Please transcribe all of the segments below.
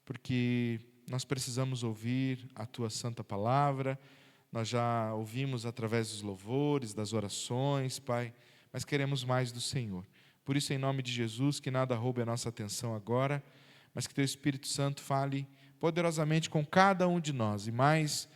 porque nós precisamos ouvir a Tua santa palavra. Nós já ouvimos através dos louvores, das orações, Pai, mas queremos mais do Senhor. Por isso, em nome de Jesus, que nada roube a nossa atenção agora, mas que Teu Espírito Santo fale poderosamente com cada um de nós, e mais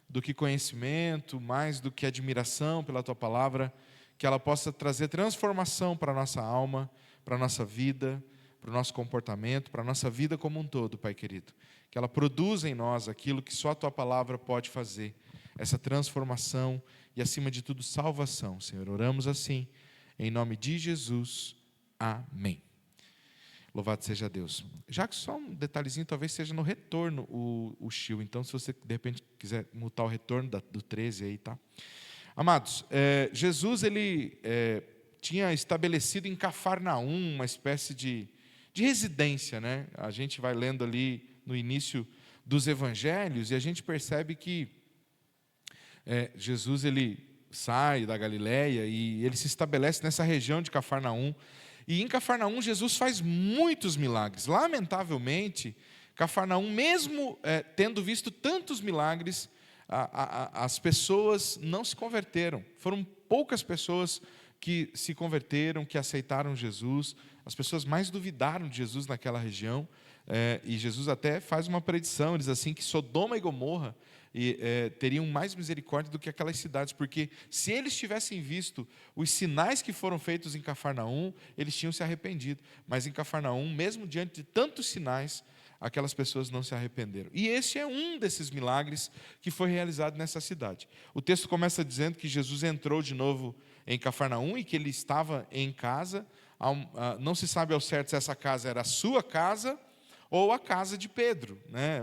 do que conhecimento, mais do que admiração pela Tua palavra, que ela possa trazer transformação para a nossa alma, para a nossa vida, para o nosso comportamento, para a nossa vida como um todo, Pai querido. Que ela produza em nós aquilo que só a Tua palavra pode fazer, essa transformação e, acima de tudo, salvação. Senhor, oramos assim, em nome de Jesus. Amém. Louvado seja Deus. Já que só um detalhezinho, talvez seja no retorno o Chiu. Então, se você, de repente, quiser mutar o retorno do 13 aí, tá? Amados, Jesus, ele tinha estabelecido em Cafarnaum uma espécie de residência, né? A gente vai lendo ali no início dos evangelhos e a gente percebe que Jesus, ele sai da Galileia e ele se estabelece nessa região de Cafarnaum. E em Cafarnaum, Jesus faz muitos milagres. Lamentavelmente, Cafarnaum, mesmo tendo visto tantos milagres, as pessoas não se converteram. Foram poucas pessoas que se converteram, que aceitaram Jesus. As pessoas mais duvidaram de Jesus naquela região. E Jesus até faz uma predição, diz assim, que Sodoma e Gomorra teriam mais misericórdia do que aquelas cidades, porque se eles tivessem visto os sinais que foram feitos em Cafarnaum, eles tinham se arrependido. Mas em Cafarnaum, mesmo diante de tantos sinais, aquelas pessoas não se arrependeram. E esse é um desses milagres que foi realizado nessa cidade. O texto começa dizendo que Jesus entrou de novo em Cafarnaum e que ele estava em casa. Não se sabe ao certo se essa casa era a sua casa ou a casa de Pedro, né?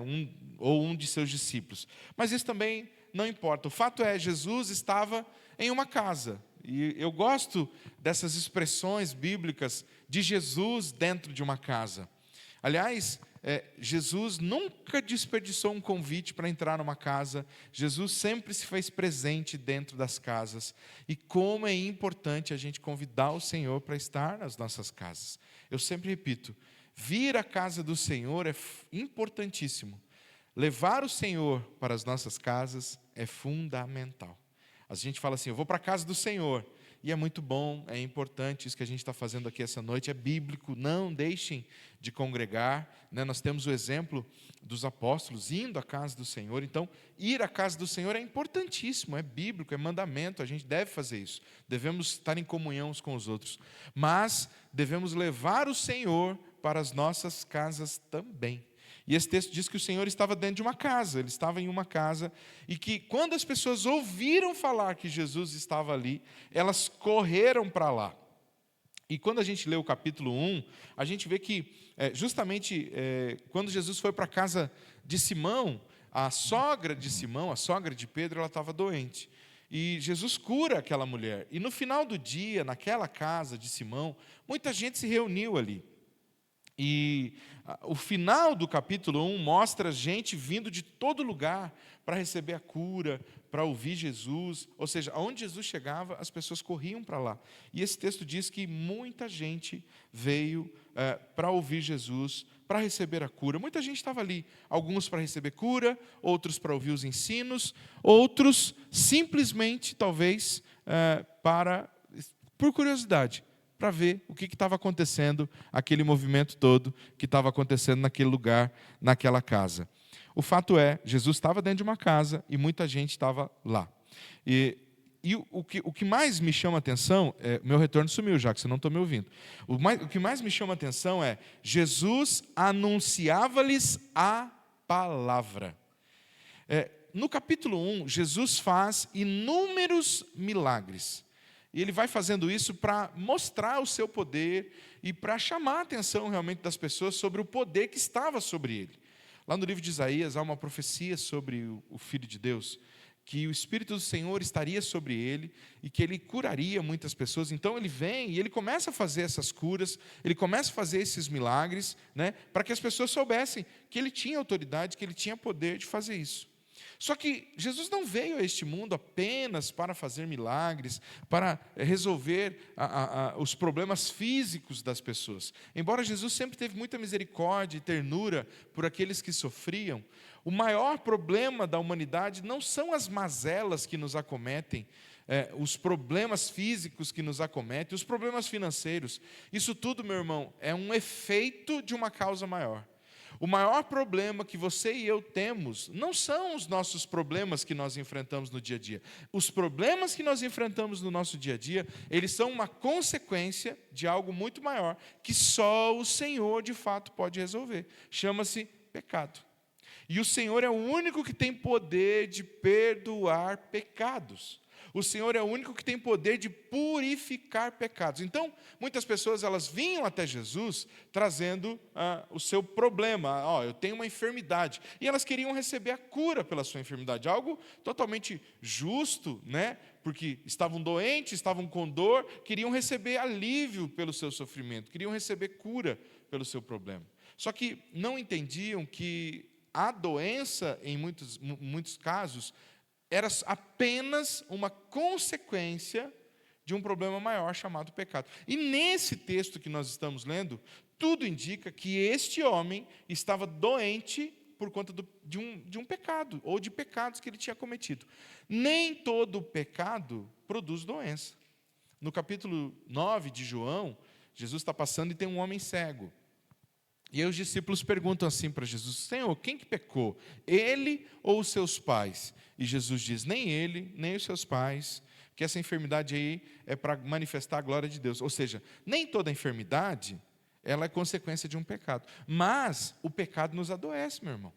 Ou um de seus discípulos. Mas isso também não importa. O fato é, Jesus estava em uma casa. E eu gosto dessas expressões bíblicas de Jesus dentro de uma casa. Aliás, Jesus nunca desperdiçou um convite para entrar numa casa. Jesus sempre se fez presente dentro das casas. E como é importante a gente convidar o Senhor para estar nas nossas casas. Eu sempre repito, vir à casa do Senhor é importantíssimo. Levar o Senhor para as nossas casas é fundamental. A gente fala assim, eu vou para a casa do Senhor. E é muito bom, é importante, isso que a gente está fazendo aqui essa noite, é bíblico, não deixem de congregar, né? Nós temos o exemplo dos apóstolos indo à casa do Senhor, então ir à casa do Senhor é importantíssimo, é bíblico, é mandamento, a gente deve fazer isso, devemos estar em comunhão uns com os outros, mas devemos levar o Senhor para as nossas casas também. E esse texto diz que o Senhor estava dentro de uma casa, ele estava em uma casa, e que quando as pessoas ouviram falar que Jesus estava ali, elas correram para lá. E quando a gente lê o capítulo 1, a gente vê que justamente quando Jesus foi para a casa de Simão, a sogra de Simão, a sogra de Pedro, ela estava doente. E Jesus cura aquela mulher. E no final do dia, naquela casa de Simão, muita gente se reuniu ali. E o final do capítulo 1 mostra gente vindo de todo lugar para receber a cura, para ouvir Jesus. Ou seja, aonde Jesus chegava, as pessoas corriam para lá. E esse texto diz que muita gente veio para ouvir Jesus, para receber a cura. Muita gente estava ali, alguns para receber cura, outros para ouvir os ensinos, outros simplesmente, talvez, por curiosidade, para ver o que estava acontecendo, aquele movimento todo que estava acontecendo naquele lugar, naquela casa. O fato é, Jesus estava dentro de uma casa e muita gente estava lá. E o que mais me chama a atenção, meu retorno sumiu já, que você não está me ouvindo. O que mais me chama a atenção é, Jesus anunciava-lhes a palavra. No capítulo 1, Jesus faz inúmeros milagres. E ele vai fazendo isso para mostrar o seu poder e para chamar a atenção realmente das pessoas sobre o poder que estava sobre ele. Lá no livro de Isaías há uma profecia sobre o Filho de Deus, que o Espírito do Senhor estaria sobre ele e que ele curaria muitas pessoas. Então ele vem e ele começa a fazer essas curas, ele começa a fazer esses milagres, né, para que as pessoas soubessem que ele tinha autoridade, que ele tinha poder de fazer isso. Só que Jesus não veio a este mundo apenas para fazer milagres, para resolver os problemas físicos das pessoas. Embora Jesus sempre teve muita misericórdia e ternura por aqueles que sofriam, o maior problema da humanidade não são as mazelas que nos acometem, os problemas físicos que nos acometem, os problemas financeiros. Isso tudo, meu irmão, é um efeito de uma causa maior. O maior problema que você e eu temos não são os nossos problemas que nós enfrentamos no dia a dia. Os problemas que nós enfrentamos no nosso dia a dia, eles são uma consequência de algo muito maior, que só o Senhor de fato pode resolver. Chama-se pecado. E o Senhor é o único que tem poder de perdoar pecados. O Senhor é o único que tem poder de purificar pecados. Então, muitas pessoas elas vinham até Jesus trazendo o seu problema. Eu tenho uma enfermidade. E elas queriam receber a cura pela sua enfermidade. Algo totalmente justo, né? Porque estavam doentes, estavam com dor, queriam receber alívio pelo seu sofrimento, queriam receber cura pelo seu problema. Só que não entendiam que a doença, em muitos casos, era apenas uma consequência de um problema maior chamado pecado. E nesse texto que nós estamos lendo, tudo indica que este homem estava doente por conta de um pecado, ou de pecados que ele tinha cometido. Nem todo pecado produz doença. No capítulo 9 de João, Jesus está passando e tem um homem cego. E aí os discípulos perguntam assim para Jesus: Senhor, quem que pecou? Ele ou os seus pais? E Jesus diz: nem ele, nem os seus pais, que essa enfermidade aí é para manifestar a glória de Deus. Ou seja, nem toda enfermidade ela é consequência de um pecado. Mas o pecado nos adoece, meu irmão.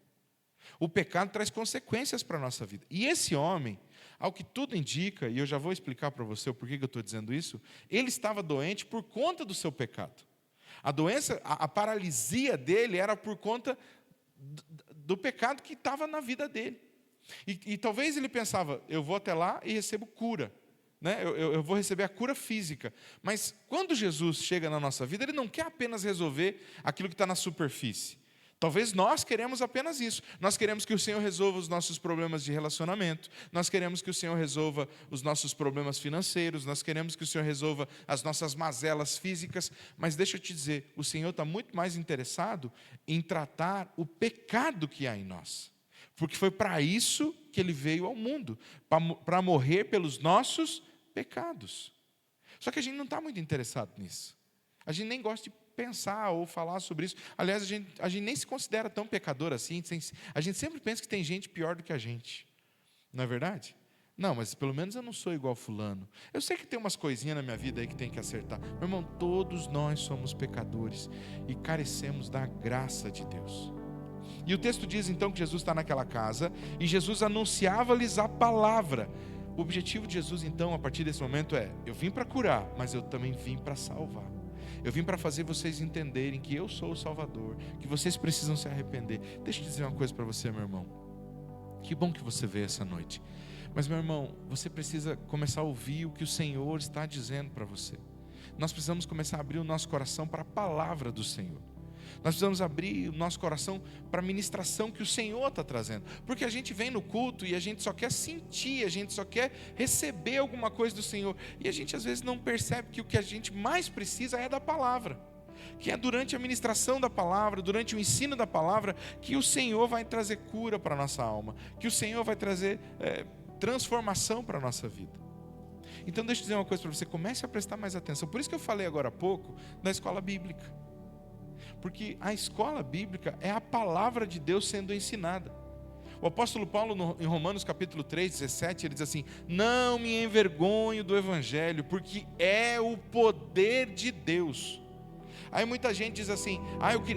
O pecado traz consequências para a nossa vida. E esse homem, ao que tudo indica, e eu já vou explicar para você o porquê que eu estou dizendo isso, ele estava doente por conta do seu pecado. A doença, a paralisia dele era por conta do pecado que estava na vida dele. E talvez ele pensava: eu vou até lá e recebo cura, né? Eu vou receber a cura física. Mas quando Jesus chega na nossa vida, Ele não quer apenas resolver aquilo que está na superfície. Talvez nós queremos apenas isso. Nós queremos que o Senhor resolva os nossos problemas de relacionamento. Nós queremos que o Senhor resolva os nossos problemas financeiros. Nós queremos que o Senhor resolva as nossas mazelas físicas. Mas deixa eu te dizer, o Senhor está muito mais interessado em tratar o pecado que há em nós. Porque foi para isso que Ele veio ao mundo, para morrer pelos nossos pecados. Só que a gente não está muito interessado nisso. A gente nem gosta de pensar ou falar sobre isso. Aliás, a gente nem se considera tão pecador assim. A gente sempre pensa que tem gente pior do que a gente. Não é verdade? Não, mas pelo menos eu não sou igual fulano. Eu sei que tem umas coisinhas na minha vida aí que tem que acertar. Meu irmão, todos nós somos pecadores e carecemos da graça de Deus. E o texto diz então que Jesus está naquela casa e Jesus anunciava-lhes a palavra. O objetivo de Jesus então, a partir desse momento é: eu vim para curar, mas eu também vim para salvar. Eu vim para fazer vocês entenderem que eu sou o Salvador, que vocês precisam se arrepender. Deixa eu dizer uma coisa para você, meu irmão. Que bom que você veio essa noite. Mas, meu irmão, você precisa começar a ouvir o que o Senhor está dizendo para você. Nós precisamos começar a abrir o nosso coração para a palavra do Senhor. Nós precisamos abrir o nosso coração para a ministração que o Senhor está trazendo. Porque a gente vem no culto e a gente só quer sentir, a gente só quer receber alguma coisa do Senhor. E a gente às vezes não percebe que o que a gente mais precisa é da palavra. Que é durante a ministração da palavra, durante o ensino da palavra, que o Senhor vai trazer cura para a nossa alma. Que o Senhor vai trazer transformação para a nossa vida. Então deixa eu dizer uma coisa para você, comece a prestar mais atenção. Por isso que eu falei agora há pouco da escola bíblica. Porque a escola bíblica é a palavra de Deus sendo ensinada. O apóstolo Paulo, em Romanos capítulo 3, 17, ele diz assim: não me envergonho do evangelho, porque é o poder de Deus. Aí muita gente diz assim: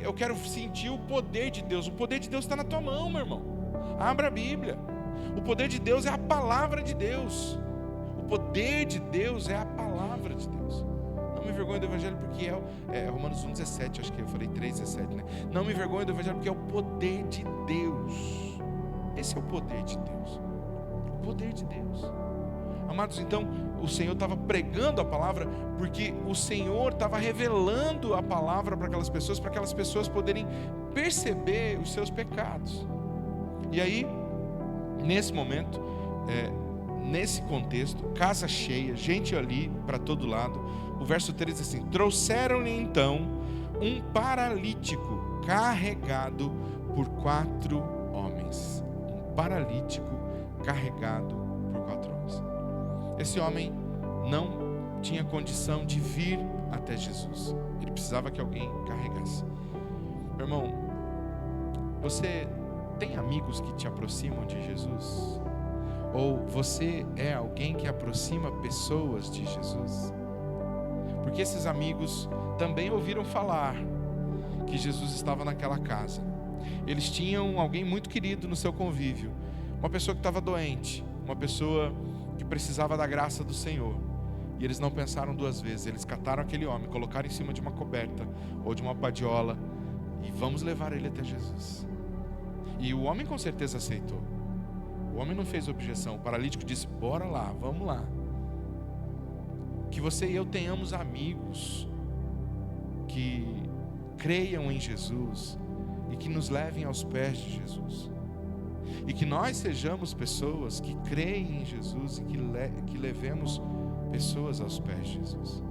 eu quero sentir o poder de Deus. O poder de Deus está na tua mão, meu irmão. Abra a Bíblia. O poder de Deus é a palavra de Deus. O poder de Deus é a palavra de Deus. Não me envergonho do evangelho porque é Romanos 1,17, acho que eu falei 3,17, né? Não me envergonho do evangelho porque é o poder de Deus. Esse é o poder de Deus. O poder de Deus. Amados, então, o Senhor estava pregando a palavra porque o Senhor estava revelando a palavra para aquelas pessoas poderem perceber os seus pecados. E aí, Nesse momento, nesse contexto, casa cheia, gente ali para todo lado, o verso 3 diz assim: trouxeram-lhe então um paralítico carregado por 4 homens. Um paralítico carregado por 4 homens. Esse homem não tinha condição de vir até Jesus. Ele precisava que alguém carregasse. Meu irmão, você tem amigos que te aproximam de Jesus? Ou você é alguém que aproxima pessoas de Jesus? Porque esses amigos também ouviram falar que Jesus estava naquela casa. Eles tinham alguém muito querido no seu convívio, uma pessoa que estava doente, uma pessoa que precisava da graça do Senhor. E eles não pensaram 2 vezes, eles cataram aquele homem, colocaram em cima de uma coberta ou de uma padiola e vamos levar ele até Jesus. E o homem com certeza aceitou. O homem não fez objeção. O paralítico disse: bora lá, vamos lá. Que você e eu tenhamos amigos que creiam em Jesus e que nos levem aos pés de Jesus. E que nós sejamos pessoas que creem em Jesus e que levemos pessoas aos pés de Jesus.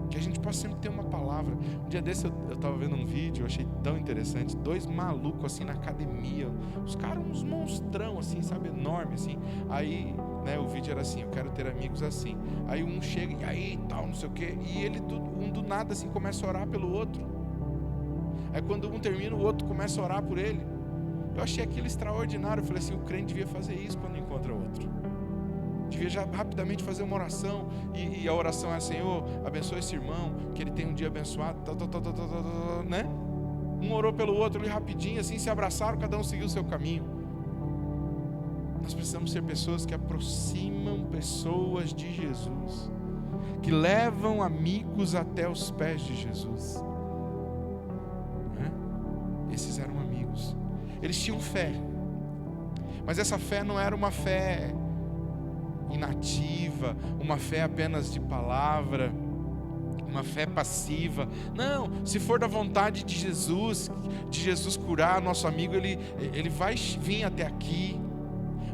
Que a gente possa sempre ter uma palavra. Um dia desse eu estava vendo um vídeo, eu achei tão interessante. 2 malucos assim na academia, os caras uns monstrão assim, sabe, enorme assim. Aí, o vídeo era assim: eu quero ter amigos assim. Aí um chega e aí tal, não sei o que, e ele do nada assim começa a orar pelo outro. Aí quando um termina, o outro começa a orar por ele. Eu achei aquilo extraordinário. Eu falei assim: o crente devia fazer isso quando encontra outro. Devia já rapidamente fazer uma oração, e a oração é: Senhor, abençoa esse irmão, que ele tenha um dia abençoado, né? Um orou pelo outro ali rapidinho, assim, se abraçaram, cada um seguiu o seu caminho. Nós precisamos ser pessoas que aproximam pessoas de Jesus, que levam amigos até os pés de Jesus, né? Esses eram amigos. Eles tinham fé, mas essa fé não era uma fé inativa, uma fé apenas de palavra, uma fé passiva. Não, se for da vontade de Jesus curar nosso amigo, ele vai vir até aqui,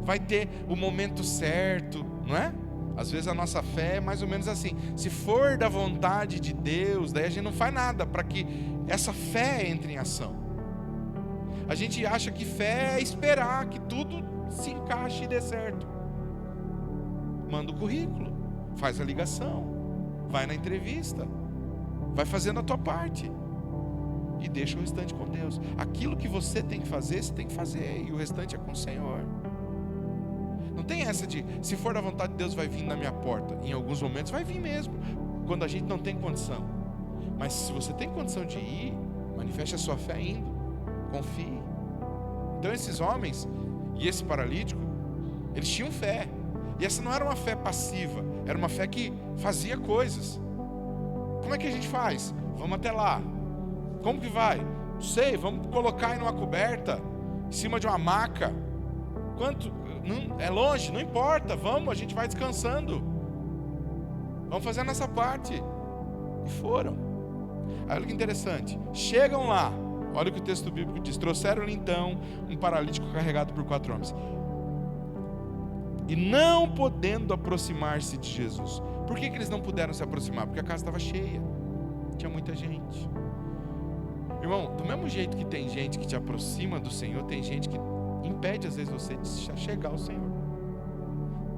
vai ter o momento certo, não é? Às vezes a nossa fé é mais ou menos assim: se for da vontade de Deus, daí a gente não faz nada para que essa fé entre em ação. A gente acha que fé é esperar que tudo se encaixe e dê certo. Manda o currículo, faz a ligação, vai na entrevista, vai fazendo a tua parte e deixa o restante com Deus. Aquilo que você tem que fazer, você tem que fazer, e o restante é com o Senhor. Não tem essa de, se for da vontade de Deus, vai vir na minha porta. Em alguns momentos vai vir mesmo, quando a gente não tem condição. Mas se você tem condição de ir, manifeste a sua fé indo, confie. Então esses homens e esse paralítico, eles tinham fé. E essa não era uma fé passiva, era uma fé que fazia coisas. Como é que a gente faz? Vamos até lá. Como que vai? Não sei, vamos colocar aí numa coberta, em cima de uma maca. Quanto? Não, é longe, não importa, vamos, a gente vai descansando. Vamos fazer a nossa parte. E foram. Aí olha que interessante, chegam lá, olha o que o texto bíblico diz: trouxeram-lhe então um paralítico carregado por 4 homens. E não podendo aproximar-se de Jesus. Por que eles não puderam se aproximar? Porque a casa estava cheia, tinha muita gente. Irmão, do mesmo jeito que tem gente que te aproxima do Senhor, tem gente que impede às vezes você de chegar ao Senhor.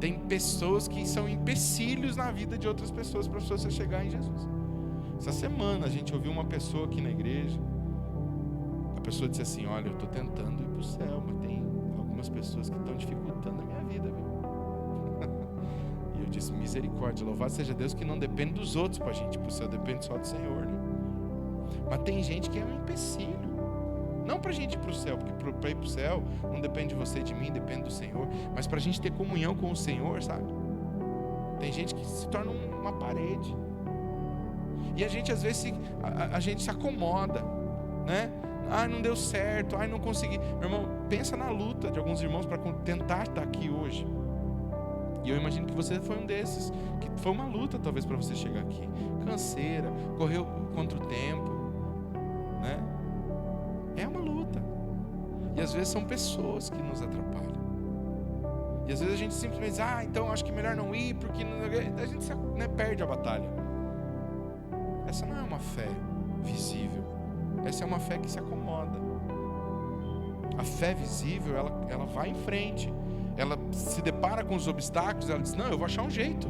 Tem pessoas que são empecilhos na vida de outras pessoas para você chegar em Jesus. Essa semana a gente ouviu uma pessoa aqui na igreja. A pessoa disse assim: olha, eu estou tentando ir para o céu, mas tem algumas pessoas que estão dificultando a minha vida, viu? E eu disse: misericórdia, louvado seja Deus que não depende dos outros para a gente ir para o céu, depende só do Senhor, né? Mas tem gente que é um empecilho. Não para a gente ir para o céu, porque para ir para o céu não depende de você e de mim, depende do Senhor. Mas para a gente ter comunhão com o Senhor, sabe? Tem gente que se torna uma parede. E a gente às vezes a gente se acomoda, né? Ah, não deu certo, ah, não consegui. Meu irmão, pensa na luta de alguns irmãos para tentar estar aqui hoje. E eu imagino que você foi um desses, que foi uma luta talvez para você chegar aqui. Canseira, correu contra o tempo, né? É uma luta. E às vezes são pessoas que nos atrapalham. E às vezes a gente simplesmente diz, então acho que melhor não ir, porque a gente perde a batalha. Essa não é uma fé visível, essa é uma fé que se acomoda. A fé visível, ela vai em frente, ela se depara com os obstáculos, ela diz, não, eu vou achar um jeito,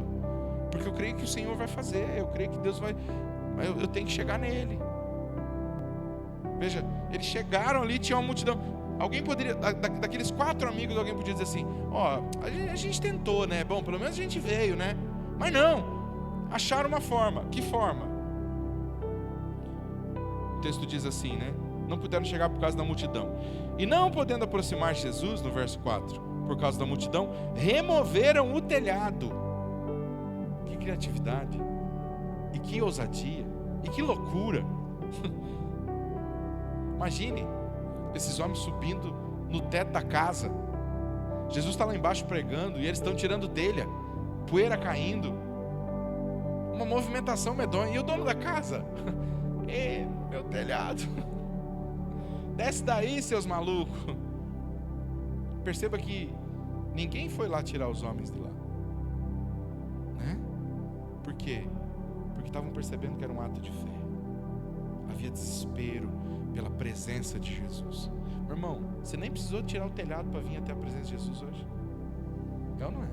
porque eu creio que o Senhor vai fazer, eu creio que Deus vai, eu tenho que chegar nele. Veja, eles chegaram ali, tinha uma multidão. Alguém poderia, daqueles 4 amigos, alguém podia dizer assim, a gente tentou, né? Bom, pelo menos a gente veio, né? Mas não, acharam uma forma. Que forma? O texto diz assim, né? Não puderam chegar por causa da multidão. E não podendo aproximar Jesus, no verso 4, por causa da multidão, removeram o telhado. Que criatividade, e que ousadia, e que loucura. Imagine esses homens subindo no teto da casa. Jesus está lá embaixo pregando e eles estão tirando telha, poeira caindo, uma movimentação medonha. E o dono da casa? Meu telhado, desce daí, seus malucos. Perceba que ninguém foi lá tirar os homens de lá, né? Por quê? Porque estavam percebendo que era um ato de fé. Havia desespero pela presença de Jesus. Meu irmão, você nem precisou tirar o telhado para vir até a presença de Jesus hoje. É ou não é?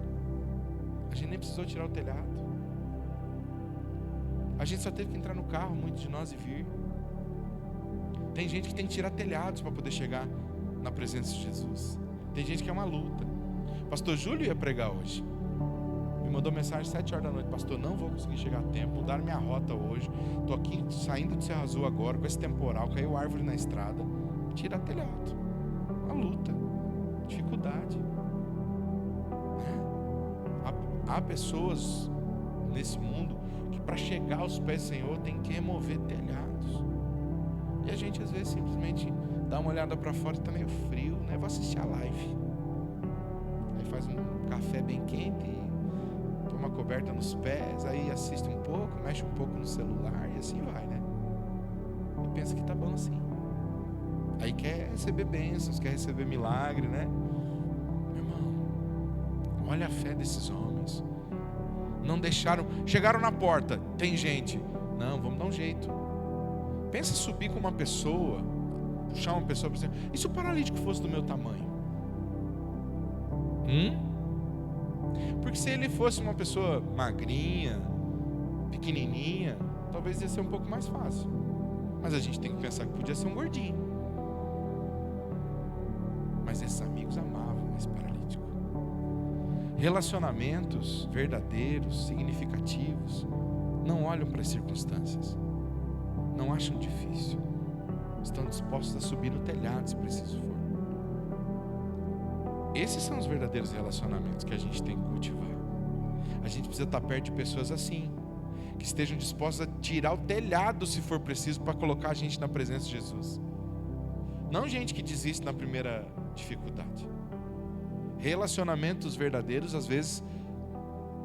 A gente nem precisou tirar o telhado. A gente só teve que entrar no carro, muitos de nós, e vir. Tem gente que tem que tirar telhados para poder chegar na presença de Jesus. Tem gente que é uma luta. Pastor Júlio ia pregar hoje, me mandou mensagem 7 horas da noite: pastor, não vou conseguir chegar a tempo, mudaram minha rota hoje, estou aqui saindo de Serra Azul agora, com esse temporal, caiu árvore na estrada. Tira telhado, uma luta, dificuldade, né? Há pessoas nesse mundo que para chegar aos pés do Senhor tem que remover telhados, e a gente às vezes simplesmente dá uma olhada para fora e está meio frio, né? Vou assistir a live, aí faz um café bem quente, põe uma coberta nos pés, aí assiste um pouco, mexe um pouco no celular e assim vai, né? E pensa que tá bom assim. Aí quer receber bênçãos, quer receber milagre, né? Meu irmão, olha a fé desses homens. Não deixaram, chegaram na porta, tem gente, não, vamos dar um jeito. Pensa subir com uma pessoa, puxar uma pessoa para você. E se o paralítico fosse do meu tamanho? Porque se ele fosse uma pessoa magrinha, pequenininha, talvez ia ser um pouco mais fácil. Mas a gente tem que pensar que podia ser um gordinho. Mas esses amigos amavam esse paralítico. Relacionamentos verdadeiros, significativos, não olham para as circunstâncias, não acham difícil, estão dispostos a subir no telhado se preciso for. Esses são os verdadeiros relacionamentos que a gente tem que cultivar. A gente precisa estar perto de pessoas assim, que estejam dispostas a tirar o telhado se for preciso para colocar a gente na presença de Jesus. Não gente que desiste na primeira dificuldade. Relacionamentos verdadeiros às vezes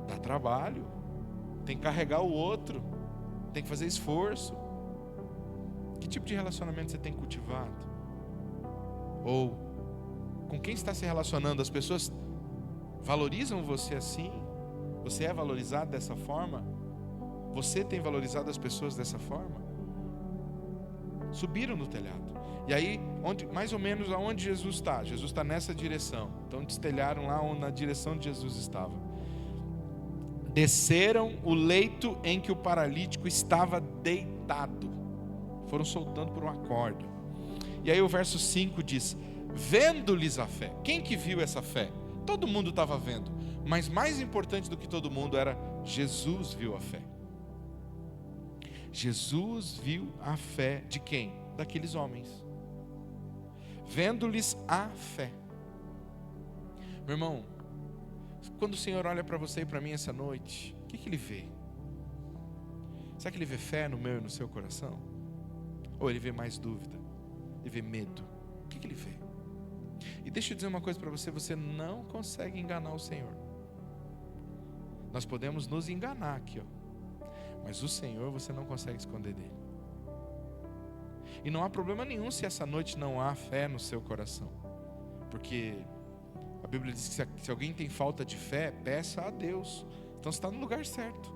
dá trabalho, tem que carregar o outro, tem que fazer esforço. Que tipo de relacionamento você tem cultivado? Ou com quem está se relacionando? As pessoas valorizam você assim? Você é valorizado dessa forma? Você tem valorizado as pessoas dessa forma? Subiram no telhado. E aí, mais ou menos aonde Jesus está? Jesus está nessa direção. Então destelharam lá na direção onde Jesus estava. Desceram o leito em que o paralítico estava deitado. Foram soltando por uma corda. E aí o verso 5 diz: vendo-lhes a fé. Quem que viu essa fé? Todo mundo estava vendo. Mas mais importante do que todo mundo era Jesus viu a fé. Jesus viu a fé de quem? Daqueles homens. Vendo-lhes a fé. Meu irmão, quando o Senhor olha para você e para mim essa noite, o que Ele vê? Será que Ele vê fé no meu e no seu coração? Ou Ele vê mais dúvida? Ele vê medo? O que Ele vê? E deixa eu dizer uma coisa para você: você não consegue enganar o Senhor. Nós podemos nos enganar aqui, ó, mas o Senhor você não consegue esconder dele. E não há problema nenhum se essa noite não há fé no seu coração, porque Bíblia diz que se alguém tem falta de fé, peça a Deus. Então você está no lugar certo.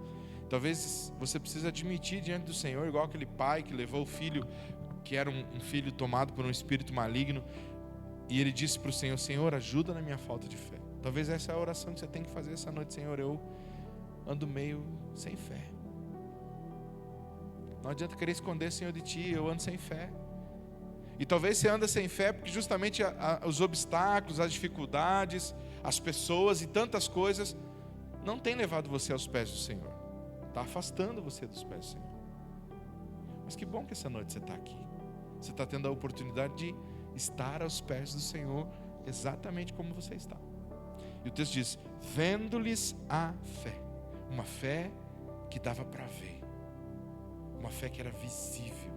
Talvez você precise admitir diante do Senhor, igual aquele pai que levou o filho, que era um filho tomado por um espírito maligno, e ele disse para o Senhor: Senhor, ajuda na minha falta de fé. Talvez essa é a oração que você tem que fazer essa noite. Senhor, eu ando meio sem fé. Não adianta querer esconder, Senhor, de Ti, eu ando sem fé. E talvez você anda sem fé porque justamente os obstáculos, as dificuldades, as pessoas e tantas coisas não têm levado você aos pés do Senhor. Está afastando você dos pés do Senhor. Mas que bom que essa noite você está aqui. Você está tendo a oportunidade de estar aos pés do Senhor exatamente como você está. E o texto diz: vendo-lhes a fé. Uma fé que dava para ver. Uma fé que era visível.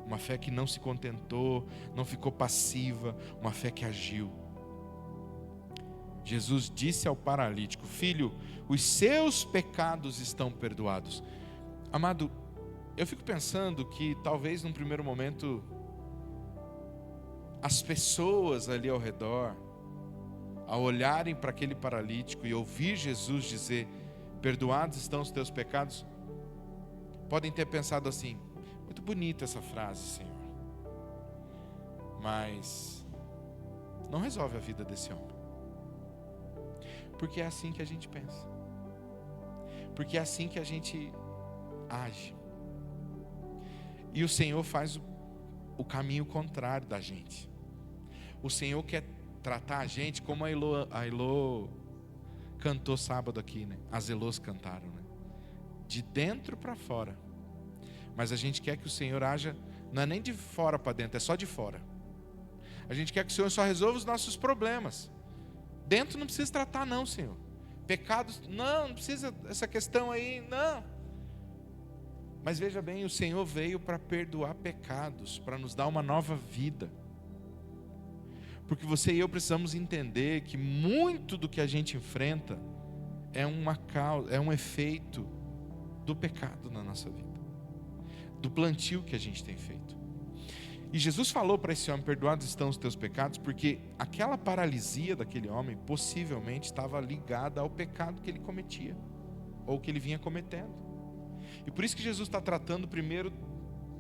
Uma fé que não se contentou, não ficou passiva, uma fé que agiu. Jesus disse ao paralítico: filho, os seus pecados estão perdoados. Amado, eu fico pensando que talvez num primeiro momento as pessoas ali ao redor, ao olharem para aquele paralítico e ouvir Jesus dizer: perdoados estão os teus pecados, podem ter pensado assim: muito bonita essa frase, Senhor, mas não resolve a vida desse homem. Porque é assim que a gente pensa. Porque é assim que a gente age. E o Senhor faz o caminho contrário da gente. O Senhor quer tratar a gente como a Elô cantou sábado aqui, né? As Elôs cantaram, né? De dentro para fora. Mas a gente quer que o Senhor haja, não é nem de fora para dentro, é só de fora. A gente quer que o Senhor só resolva os nossos problemas. Dentro não precisa tratar não, Senhor. Pecados, não precisa essa questão aí, não. Mas veja bem, o Senhor veio para perdoar pecados, para nos dar uma nova vida. Porque você e eu precisamos entender que muito do que a gente enfrenta é uma causa, é um efeito do pecado na nossa vida. Do plantio que a gente tem feito. E Jesus falou para esse homem: perdoados estão os teus pecados, porque aquela paralisia daquele homem possivelmente estava ligada ao pecado que ele cometia, ou que ele vinha cometendo. E por isso que Jesus está tratando primeiro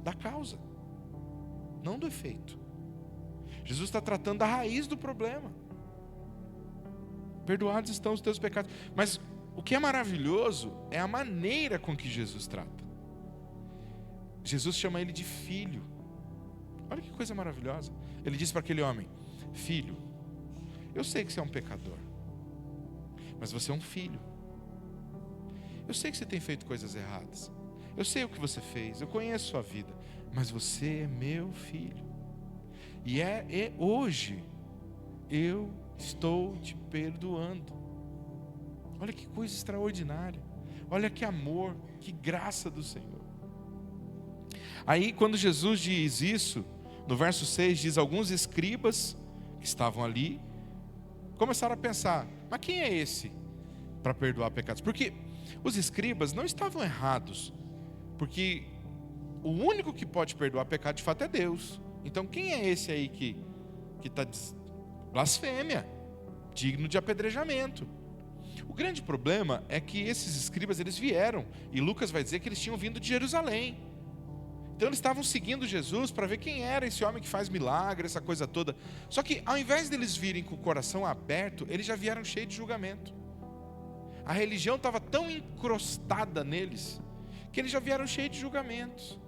da causa, não do efeito. Jesus está tratando da raiz do problema. Perdoados estão os teus pecados. Mas o que é maravilhoso é a maneira com que Jesus trata. Jesus chama ele de filho. Olha que coisa maravilhosa. Ele diz para aquele homem: filho, eu sei que você é um pecador, mas você é um filho. Eu sei que você tem feito coisas erradas. Eu sei o que você fez, eu conheço a sua vida, mas você é meu filho. E hoje eu estou te perdoando. Olha que coisa extraordinária. Olha que amor, que graça do Senhor. Aí quando Jesus diz isso, no verso 6 diz: alguns escribas que estavam ali começaram a pensar: mas quem é esse para perdoar pecados? Porque os escribas não estavam errados, porque o único que pode perdoar pecado de fato é Deus. Então quem é esse aí que está blasfêmia, digno de apedrejamento? O grande problema é que esses escribas, eles vieram, e Lucas vai dizer que eles tinham vindo de Jerusalém. Então eles estavam seguindo Jesus para ver quem era esse homem que faz milagre, essa coisa toda. Só que ao invés deles virem com o coração aberto, eles já vieram cheios de julgamento. A religião estava tão encrostada neles, que eles já vieram cheios de julgamentos,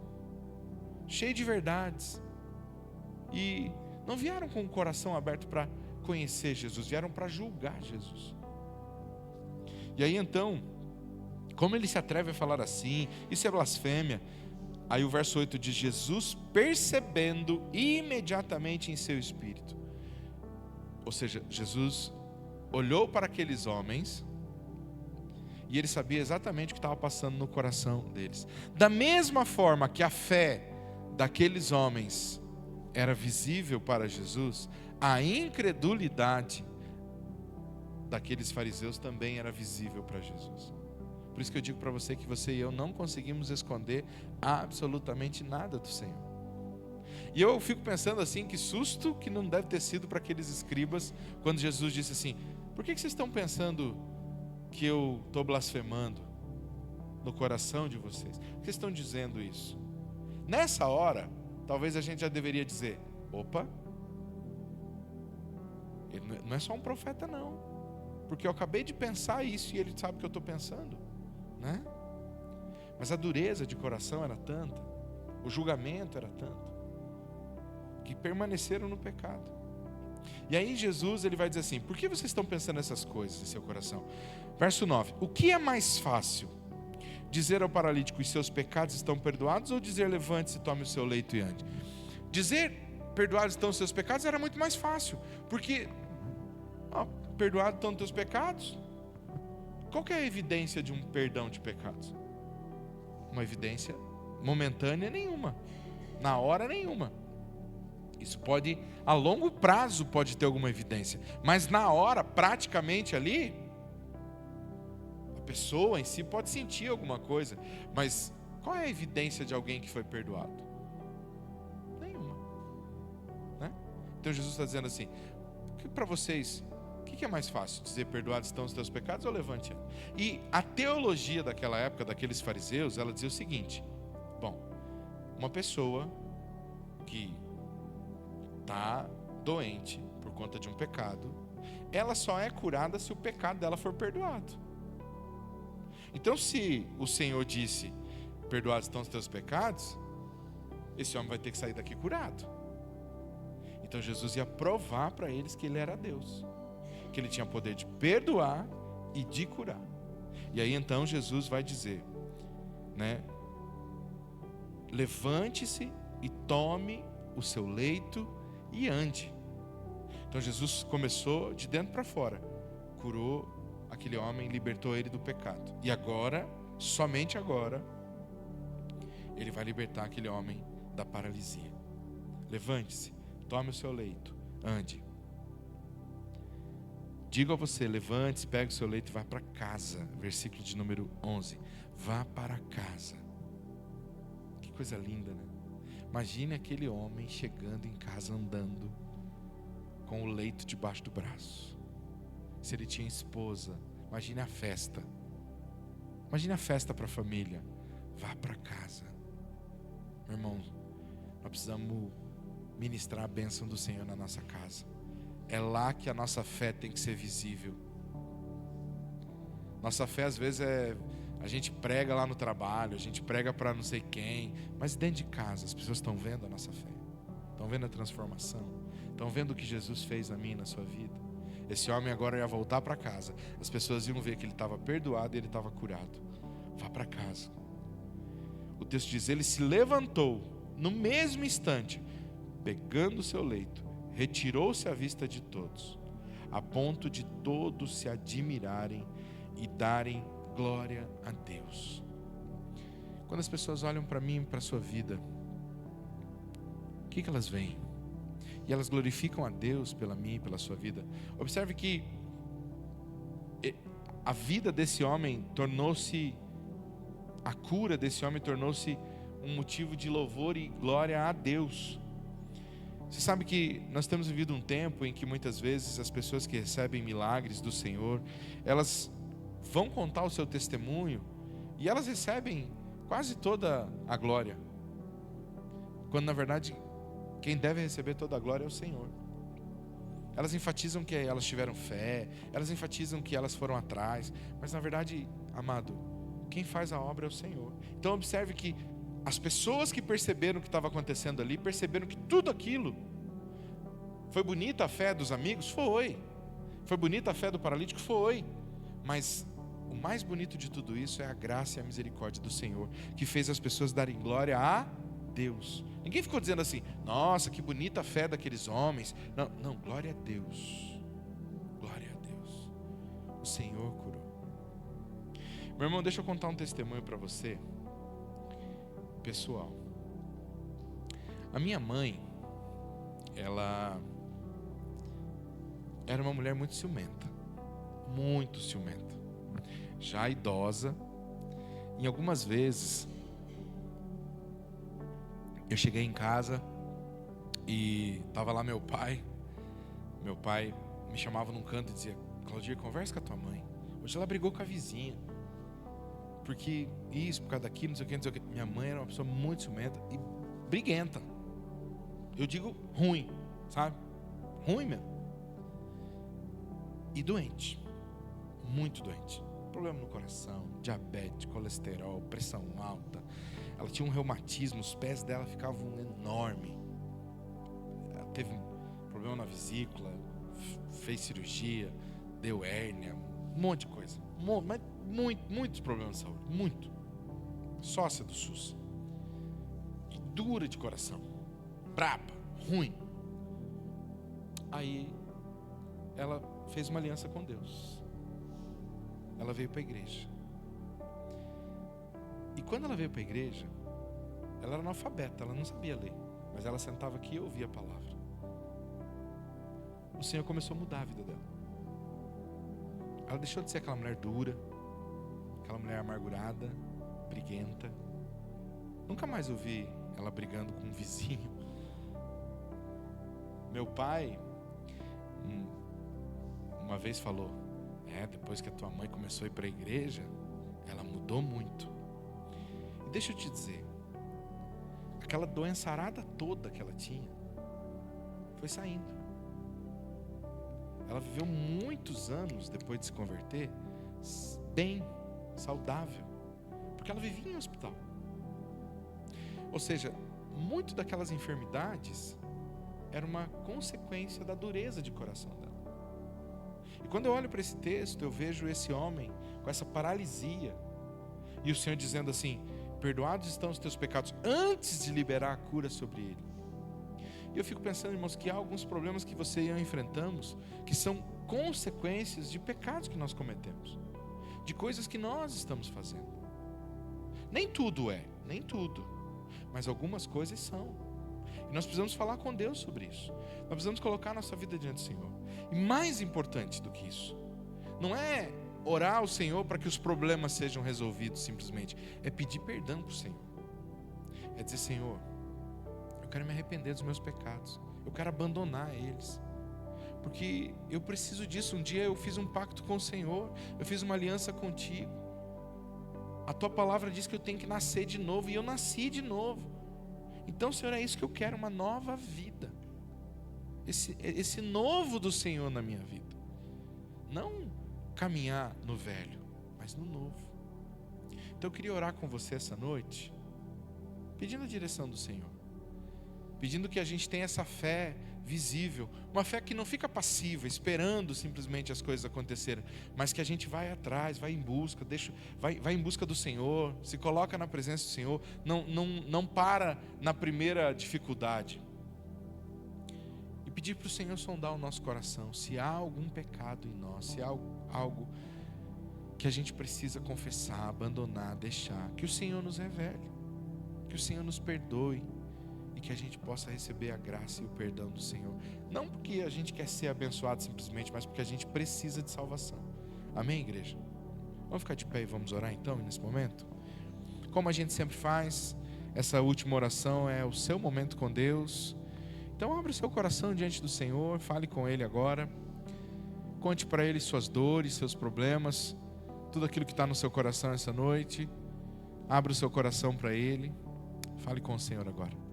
cheios de verdades. E não vieram com o coração aberto para conhecer Jesus, vieram para julgar Jesus. E aí então, como ele se atreve a falar assim? Isso é blasfêmia. Aí o verso 8 diz: Jesus, percebendo imediatamente em seu espírito. Ou seja, Jesus olhou para aqueles homens e ele sabia exatamente o que estava passando no coração deles. Da mesma forma que a fé daqueles homens era visível para Jesus, a incredulidade daqueles fariseus também era visível para Jesus. Por isso que eu digo para você que você e eu não conseguimos esconder absolutamente nada do Senhor. E eu fico pensando assim, que susto que não deve ter sido para aqueles escribas, quando Jesus disse assim: por que vocês estão pensando que eu estou blasfemando no coração de vocês? Por que vocês estão dizendo isso? Nessa hora, talvez a gente já deveria dizer: opa, ele não é só um profeta não, porque eu acabei de pensar isso e ele sabe o que eu estou pensando, né? Mas a dureza de coração era tanta, o julgamento era tanto, que permaneceram no pecado. E aí Jesus, ele vai dizer assim: por que vocês estão pensando essas coisas em seu coração? Verso 9: o que é mais fácil? Dizer ao paralítico: os seus pecados estão perdoados, ou dizer: levante-se, tome o seu leito e ande? Dizer: perdoados estão os seus pecados era muito mais fácil, porque perdoados estão os teus pecados. Qual que é a evidência de um perdão de pecados? Uma evidência momentânea nenhuma, na hora nenhuma. Isso pode, a longo prazo pode ter alguma evidência, mas na hora, praticamente ali, a pessoa em si pode sentir alguma coisa, mas qual é a evidência de alguém que foi perdoado? Nenhuma, né? Então Jesus está dizendo assim: para vocês, o que é mais fácil? Dizer: perdoados estão os teus pecados, ou levante? E a teologia daquela época, daqueles fariseus, ela dizia o seguinte: bom, uma pessoa que está doente por conta de um pecado, ela só é curada se o pecado dela for perdoado. Então, se o Senhor disse: perdoados estão os teus pecados, esse homem vai ter que sair daqui curado. Então Jesus ia provar para eles que ele era Deus, que ele tinha poder de perdoar e de curar. E aí então Jesus vai dizer, né: levante-se e tome o seu leito e ande. Então Jesus começou de dentro para fora, curou aquele homem, libertou ele do pecado. E agora, somente agora, ele vai libertar aquele homem da paralisia. Levante-se, tome o seu leito, ande. Digo a você: levante-se, pegue o seu leito e vá para casa. Versículo de número 11. Vá para casa. Que coisa linda, né? Imagine aquele homem chegando em casa andando, com o leito debaixo do braço. Se ele tinha esposa, imagine a festa. Imagine a festa para a família. Vá para casa. Meu irmão, nós precisamos ministrar a bênção do Senhor na nossa casa. É lá que a nossa fé tem que ser visível. Nossa fé às vezes a gente prega lá no trabalho, a gente prega para não sei quem, mas dentro de casa as pessoas estão vendo a nossa fé, estão vendo a transformação, estão vendo o que Jesus fez na minha e na sua vida. Esse homem agora ia voltar para casa, as pessoas iam ver que ele estava perdoado e ele estava curado. Vá para casa. O texto diz: ele se levantou no mesmo instante, pegando o seu leito, retirou-se à vista de todos, a ponto de todos se admirarem e darem glória a Deus. Quando as pessoas olham para mim e para a sua vida, o que elas veem? E elas glorificam a Deus pela minha e pela sua vida. Observe que a vida desse homem tornou-se, a cura desse homem tornou-se um motivo de louvor e glória a Deus. Você sabe que nós temos vivido um tempo em que muitas vezes as pessoas que recebem milagres do Senhor, elas vão contar o seu testemunho e elas recebem quase toda a glória, quando na verdade quem deve receber toda a glória é o Senhor. Elas enfatizam que elas tiveram fé, elas enfatizam que elas foram atrás, mas na verdade, amado, quem faz a obra é o Senhor. Então observe que as pessoas que perceberam o que estava acontecendo ali, perceberam que tudo aquilo, foi bonita a fé dos amigos? Foi bonita a fé do paralítico? Foi. Mas o mais bonito de tudo isso é a graça e a misericórdia do Senhor, que fez as pessoas darem glória a Deus. Ninguém ficou dizendo assim: nossa, que bonita a fé daqueles homens. Não, glória a Deus. Glória a Deus. O Senhor curou. Meu irmão, deixa eu contar um testemunho para você, pessoal. A minha mãe, ela era uma mulher muito ciumenta, já idosa. E algumas vezes eu cheguei em casa E estava lá meu pai. Meu pai me chamava num canto e dizia: Claudir, conversa com a tua mãe. Hoje ela brigou com a vizinha. Porque isso, por causa daquilo, não sei o que, não sei o que. Minha mãe era uma pessoa muito ciumenta e briguenta. Eu digo ruim, sabe? Ruim mesmo. E doente. Muito doente. Problema no coração, diabetes, colesterol, pressão alta. Ela tinha um reumatismo, os pés dela ficavam enormes. Ela teve um problema na vesícula, fez cirurgia, deu hérnia, um monte de coisa. Mas muitos problemas de saúde, muito. Sócia do SUS. E dura de coração, braba, ruim. Aí ela fez uma aliança com Deus. Ela veio para a igreja. E quando ela veio para a igreja, ela era analfabeta, ela não sabia ler, mas ela sentava aqui e ouvia a palavra. O Senhor começou a mudar a vida dela. Ela deixou de ser aquela mulher dura, aquela mulher amargurada, briguenta. Nunca mais ouvi ela brigando com um vizinho. Meu pai uma vez falou: depois que a tua mãe começou a ir para a igreja, ela mudou muito. E deixa eu te dizer, aquela doença arada toda que ela tinha foi saindo. Ela viveu muitos anos depois de se converter bem, saudável, porque ela vivia em hospital. Ou seja, muito daquelas enfermidades era uma consequência da dureza de coração dela. E quando eu olho para esse texto, eu vejo esse homem com essa paralisia, e o Senhor dizendo assim: perdoados estão os teus pecados, antes de liberar a cura sobre ele. E eu fico pensando, irmãos, que há alguns problemas que você e eu enfrentamos, que são consequências de pecados que nós cometemos, de coisas que nós estamos fazendo. Nem tudo, mas algumas coisas são. E nós precisamos falar com Deus sobre isso. Nós precisamos colocar a nossa vida diante do Senhor. E mais importante do que isso, não é orar ao Senhor para que os problemas sejam resolvidos simplesmente, é pedir perdão para o Senhor. É dizer: Senhor, eu quero me arrepender dos meus pecados, eu quero abandonar eles, porque eu preciso disso. Um dia eu fiz um pacto com o Senhor, eu fiz uma aliança contigo. A tua palavra diz que eu tenho que nascer de novo, e eu nasci de novo. Então, Senhor, é isso que eu quero, uma nova vida. Esse novo do Senhor na minha vida. Não caminhar no velho, mas no novo. Então eu queria orar com você essa noite, pedindo a direção do Senhor, pedindo que a gente tenha essa fé visível, uma fé que não fica passiva, esperando simplesmente as coisas acontecerem, mas que a gente vai atrás, vai em busca, vai em busca do Senhor, se coloca na presença do Senhor, não para na primeira dificuldade. E pedir para o Senhor sondar o nosso coração, se há algum pecado em nós, se há algo que a gente precisa confessar, abandonar, deixar, que o Senhor nos revele, que o Senhor nos perdoe, e que a gente possa receber a graça e o perdão do Senhor. Não porque a gente quer ser abençoado simplesmente, mas porque a gente precisa de salvação. Amém, igreja? Vamos ficar de pé e vamos orar então, nesse momento? Como a gente sempre faz, essa última oração é o seu momento com Deus. Então abra o seu coração diante do Senhor, fale com Ele agora. Conte para Ele suas dores, seus problemas, tudo aquilo que está no seu coração essa noite. Abra o seu coração para Ele. Fale com o Senhor agora.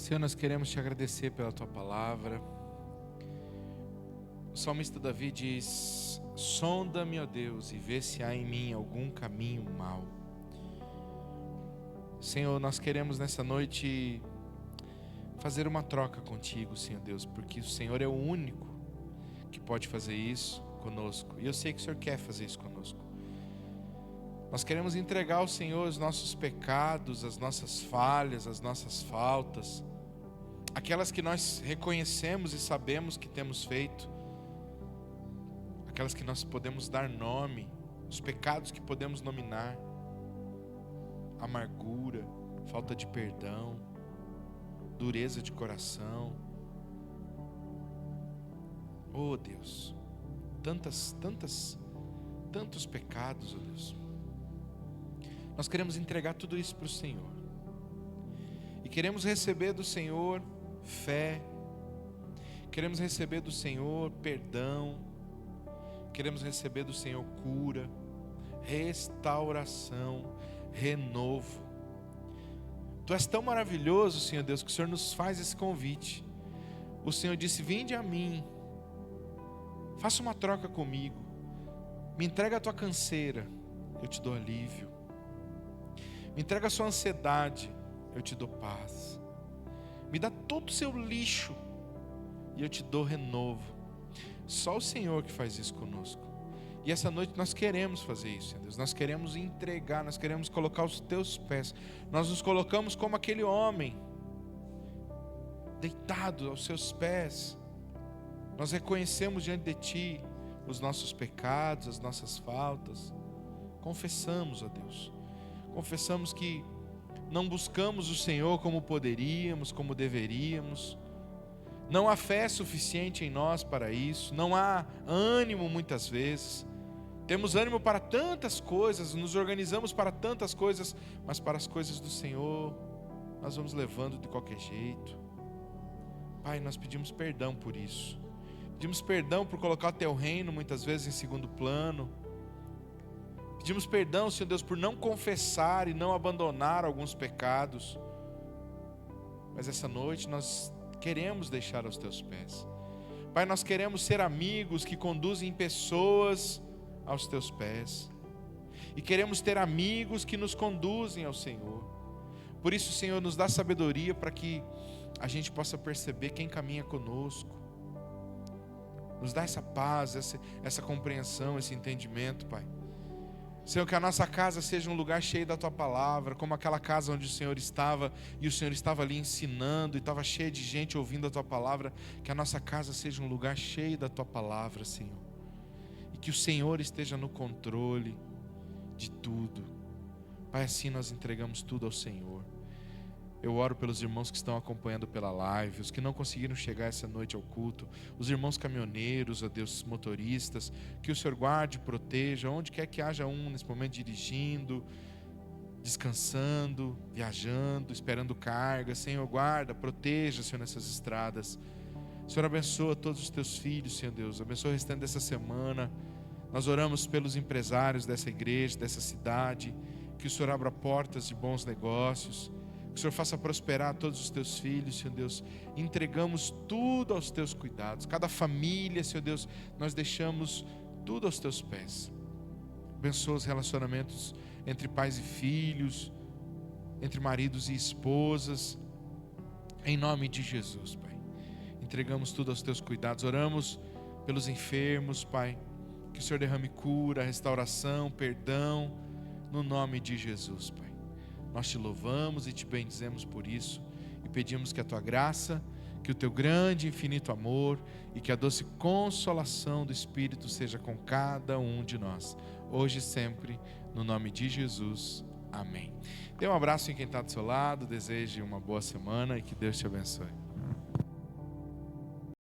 Senhor, nós queremos te agradecer pela tua palavra. O salmista Davi diz: sonda-me, ó Deus, e vê se há em mim algum caminho mau. Senhor, nós queremos nessa noite fazer uma troca contigo, Senhor Deus, porque o Senhor é o único que pode fazer isso conosco, e eu sei que o Senhor quer fazer isso conosco. Nós queremos entregar ao Senhor os nossos pecados, as nossas falhas, as nossas faltas, aquelas que nós reconhecemos e sabemos que temos feito, aquelas que nós podemos dar nome, os pecados que podemos nominar, amargura, falta de perdão, dureza de coração. Oh Deus, tantos pecados, oh Deus. Nós queremos entregar tudo isso para o Senhor, e queremos receber do Senhor fé, queremos receber do Senhor perdão, queremos receber do Senhor cura, restauração, renovo. Tu és tão maravilhoso, Senhor Deus, que o Senhor nos faz esse convite. O Senhor disse: vinde a mim, faça uma troca comigo, me entrega a tua canseira, eu te dou alívio. Me entrega a sua ansiedade, eu te dou paz. Me dá todo o seu lixo e eu te dou renovo. Só o Senhor que faz isso conosco. E essa noite nós queremos fazer isso, Senhor Deus. Nós queremos entregar, nós queremos colocar os teus pés. Nós nos colocamos como aquele homem, deitado aos seus pés. Nós reconhecemos diante de ti os nossos pecados, as nossas faltas. Confessamos, ó Deus. Confessamos que não buscamos o Senhor como poderíamos, como deveríamos. Não há fé suficiente em nós para isso. Não há ânimo muitas vezes. Temos ânimo para tantas coisas, nos organizamos para tantas coisas, mas para as coisas do Senhor nós vamos levando de qualquer jeito. Pai, nós pedimos perdão por isso. Pedimos perdão por colocar o teu reino muitas vezes em segundo plano. Pedimos perdão, Senhor Deus, por não confessar e não abandonar alguns pecados. Mas essa noite nós queremos deixar aos teus pés. Pai, nós queremos ser amigos que conduzem pessoas aos teus pés. E queremos ter amigos que nos conduzem ao Senhor. Por isso, Senhor, nos dá sabedoria para que a gente possa perceber quem caminha conosco. Nos dá essa paz, essa compreensão, esse entendimento, Pai. Senhor, que a nossa casa seja um lugar cheio da Tua Palavra, como aquela casa onde o Senhor estava, e o Senhor estava ali ensinando, e estava cheio de gente ouvindo a Tua Palavra. Que a nossa casa seja um lugar cheio da Tua Palavra, Senhor. E que o Senhor esteja no controle de tudo. Pai, assim nós entregamos tudo ao Senhor. Eu oro pelos irmãos que estão acompanhando pela live, os que não conseguiram chegar essa noite ao culto, os irmãos caminhoneiros, ó Deus, motoristas, que o Senhor guarde, proteja, onde quer que haja um nesse momento dirigindo, descansando, viajando, esperando carga. Senhor, guarda, proteja, Senhor, nessas estradas. Senhor, abençoa todos os teus filhos, Senhor Deus, abençoa o restante dessa semana. Nós oramos pelos empresários dessa igreja, dessa cidade, que o Senhor abra portas de bons negócios, que o Senhor faça prosperar todos os teus filhos, Senhor Deus. Entregamos tudo aos teus cuidados. Cada família, Senhor Deus, nós deixamos tudo aos teus pés. Abençoa os relacionamentos entre pais e filhos, entre maridos e esposas. Em nome de Jesus, Pai. Entregamos tudo aos teus cuidados. Oramos pelos enfermos, Pai. Que o Senhor derrame cura, restauração, perdão, no nome de Jesus, Pai. Nós te louvamos e te bendizemos por isso, e pedimos que a tua graça, que o teu grande e infinito amor e que a doce consolação do Espírito seja com cada um de nós, hoje e sempre, no nome de Jesus. Amém. Dê um abraço em quem está do seu lado, deseje uma boa semana e que Deus te abençoe.